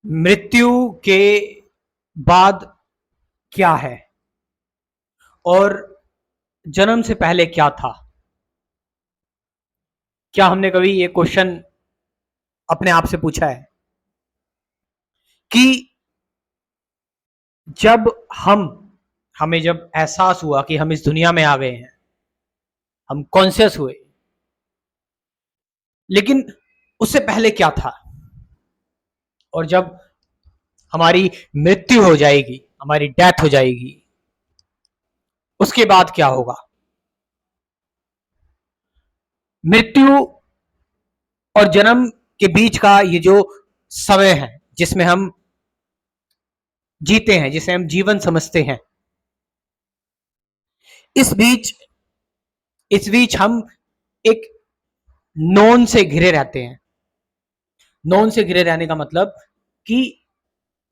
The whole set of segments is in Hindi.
मृत्यु के बाद क्या है और जन्म से पहले क्या था? क्या हमने कभी ये क्वेश्चन अपने आप से पूछा है कि जब हमें जब एहसास हुआ कि हम इस दुनिया में आ गए हैं, हम कॉन्शियस हुए, लेकिन उससे पहले क्या था? और जब हमारी मृत्यु हो जाएगी, हमारी डेथ हो जाएगी, उसके बाद क्या होगा? मृत्यु और जन्म के बीच का ये जो समय है जिसमें हम जीते हैं, जिसे हम जीवन समझते हैं, इस बीच इस बीच हम एक नोन से घिरे रहते हैं। नोन से घिरे रहने का मतलब कि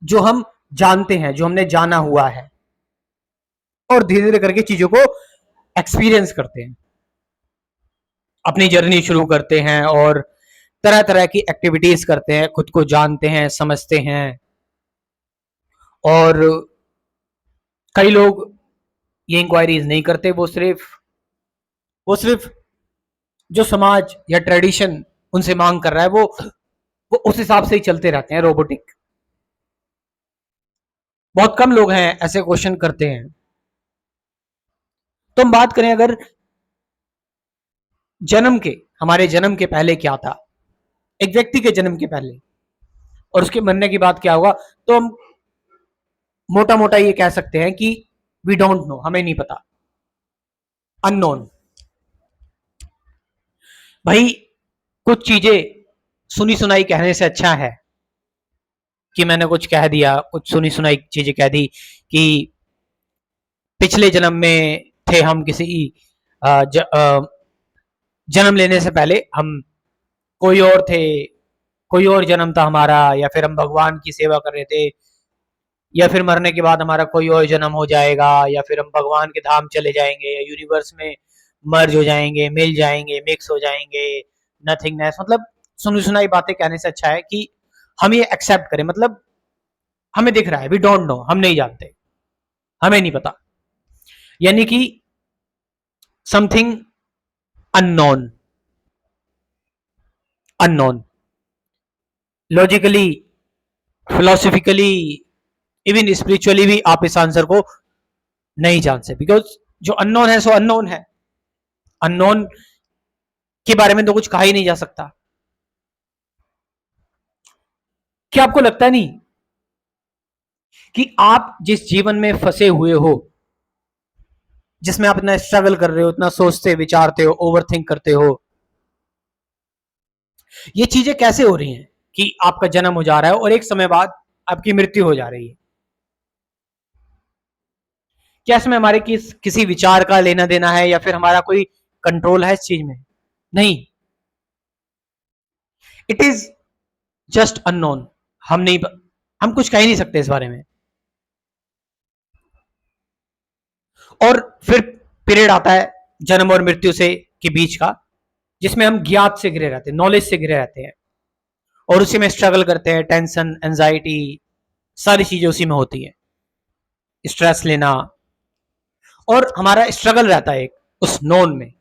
जो हम जानते हैं, जो हमने जाना हुआ है, और धीरे धीरे करके चीजों को एक्सपीरियंस करते हैं, अपनी जर्नी शुरू करते हैं और तरह तरह की एक्टिविटीज करते हैं, खुद को जानते हैं, समझते हैं। और कई लोग ये इंक्वायरीज नहीं करते, वो सिर्फ जो समाज या ट्रेडिशन उनसे मांग कर रहा है, वो उस हिसाब से ही चलते रहते हैं, रोबोटिक। बहुत कम लोग हैं ऐसे क्वेश्चन करते हैं। तो हम बात करें अगर जन्म के हमारे जन्म के पहले क्या था, एक व्यक्ति के जन्म के पहले, और उसके मरने की बात क्या होगा, तो हम मोटा मोटा ये कह सकते हैं कि वी डोंट नो, हमें नहीं पता, अननोन। भाई, कुछ चीजें सुनी सुनाई कहने से अच्छा है कि मैंने कुछ कह दिया, कुछ सुनी सुनाई चीजें कह दी कि पिछले जन्म में थे हम किसी जन्म लेने से पहले हम कोई और थे, कोई और जन्म था हमारा, या फिर हम भगवान की सेवा कर रहे थे, या फिर मरने के बाद हमारा कोई और जन्म हो जाएगा, या फिर हम भगवान के धाम चले जाएंगे, या यूनिवर्स में मर्ज हो जाएंगे, मिल जाएंगे, मिक्स हो जाएंगे, नथिंगनेस। मतलब सुनी सुनाई बातें कहने से अच्छा है कि हम ये एक्सेप्ट करें, मतलब हमें दिख रहा है, वी डोंट नो, हम नहीं जानते, हमें नहीं पता, यानी कि something unknown. Unknown logically, philosophically, even spiritually भी आप इस आंसर को नहीं जान सकते, बिकॉज जो अननोन है सो अननोन है। अननोन के बारे में तो कुछ कहा ही नहीं जा सकता। क्या आपको लगता नहीं कि आप जिस जीवन में फंसे हुए हो, जिसमें आप इतना स्ट्रगल कर रहे हो, इतना सोचते विचारते हो, ओवर थिंक करते हो, ये चीजें कैसे हो रही हैं कि आपका जन्म हो जा रहा है और एक समय बाद आपकी मृत्यु हो जा रही है? क्या इसमें हमारे किसी विचार का लेना देना है, या फिर हमारा कोई कंट्रोल है इस चीज में? नहीं, इट इज जस्ट अननोन। हम नहीं, हम कुछ कह ही नहीं सकते इस बारे में। और फिर पीरियड आता है जन्म और मृत्यु से के बीच का, जिसमें हम ज्ञात से घिरे रहते हैं, नॉलेज से घिरे रहते हैं, और उसी में स्ट्रगल करते हैं, टेंशन, एंजाइटी, सारी चीजें उसी में होती है, स्ट्रेस लेना, और हमारा स्ट्रगल रहता है एक उस नोन में।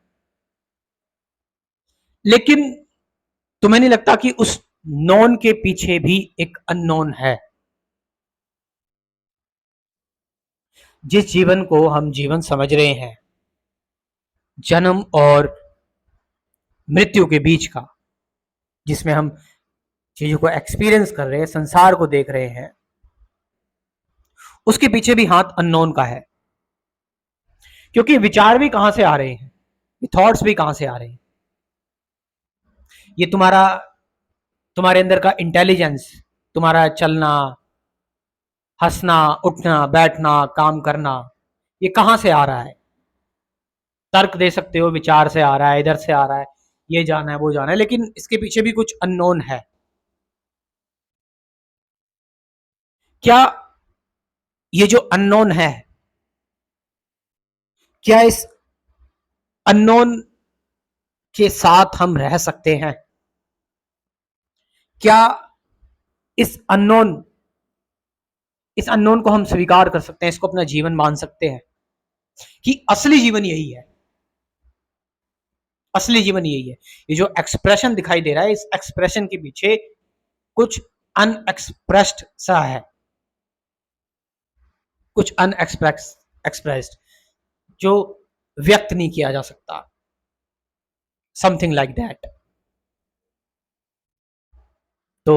लेकिन तुम्हें नहीं लगता कि उस नोन के पीछे भी एक अननोन है? जिस जीवन को हम जीवन समझ रहे हैं, जन्म और मृत्यु के बीच का, जिसमें हम चीजों को एक्सपीरियंस कर रहे हैं, संसार को देख रहे हैं, उसके पीछे भी हाथ अननोन का है। क्योंकि विचार भी कहां से आ रहे हैं, ये थॉट्स भी कहां से आ रहे हैं, ये तुम्हारे अंदर का इंटेलिजेंस, तुम्हारा चलना, हंसना, उठना, बैठना, काम करना, ये कहां से आ रहा है? तर्क दे सकते हो, विचार से आ रहा है, इधर से आ रहा है, ये जाना है, वो जाना है, लेकिन इसके पीछे भी कुछ अननोन है। क्या ये जो अननोन है, क्या इस अननोन के साथ हम रह सकते हैं? क्या इस अननोन को हम स्वीकार कर सकते हैं, इसको अपना जीवन मान सकते हैं कि असली जीवन यही है, असली जीवन यही है। ये जो एक्सप्रेशन दिखाई दे रहा है, इस एक्सप्रेशन के पीछे कुछ अनएक्सप्रेस्ड सा है, कुछ अनएक्सप्रेस्ड जो व्यक्त नहीं किया जा सकता, समथिंग लाइक दैट। तो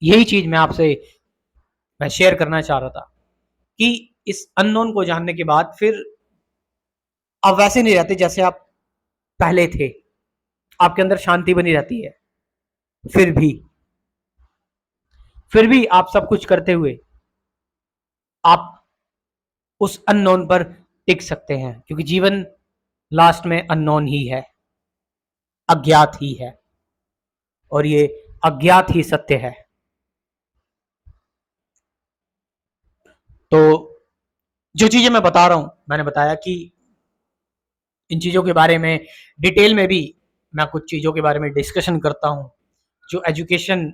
यही चीज मैं शेयर करना चाह रहा था कि इस अननोन को जानने के बाद फिर आप वैसे नहीं रहते जैसे आप पहले थे, आपके अंदर शांति बनी रहती है। फिर भी आप सब कुछ करते हुए आप उस अननोन पर टिक सकते हैं, क्योंकि जीवन लास्ट में अननोन ही है, अज्ञात ही है, और ये अज्ञात ही सत्य है। तो जो चीजें मैं बता रहा हूं, मैंने बताया कि इन चीजों के बारे में डिटेल में भी मैं कुछ चीजों के बारे में डिस्कशन करता हूं जो एजुकेशन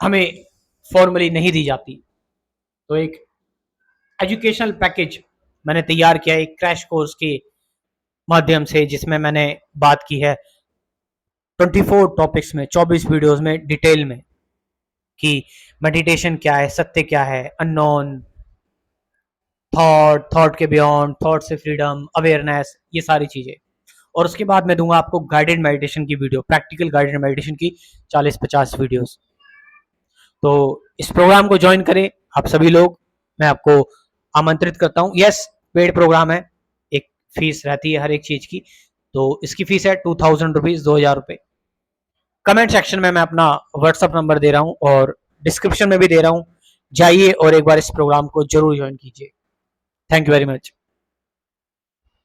हमें फॉर्मली नहीं दी जाती। तो एक एजुकेशनल पैकेज मैंने तैयार किया एक क्रैश कोर्स के माध्यम से, जिसमें मैंने बात की है 24 टॉपिक्स में, 24 वीडियोस में डिटेल में, कि मेडिटेशन क्या है, सत्य क्या है, अननोन, थॉट के बियॉन्ड, थॉट से फ्रीडम, अवेयरनेस, ये सारी चीजें। और उसके बाद मैं दूंगा आपको गाइडेड मेडिटेशन की वीडियो, प्रैक्टिकल गाइडेड मेडिटेशन की 40-50 वीडियोस। तो इस प्रोग्राम को ज्वाइन करें आप सभी लोग, मैं आपको आमंत्रित करता हूं। यस, पेड प्रोग्राम है, एक फीस रहती है हर एक चीज की। तो इसकी फीस है 2000 रुपीज, 2000 रुपए। कमेंट सेक्शन में मैं अपना व्हाट्सअप नंबर दे रहा हूं और डिस्क्रिप्शन में भी दे रहा हूं, जाइए और एक बार इस प्रोग्राम को जरूर ज्वाइन कीजिए। Thank you very much.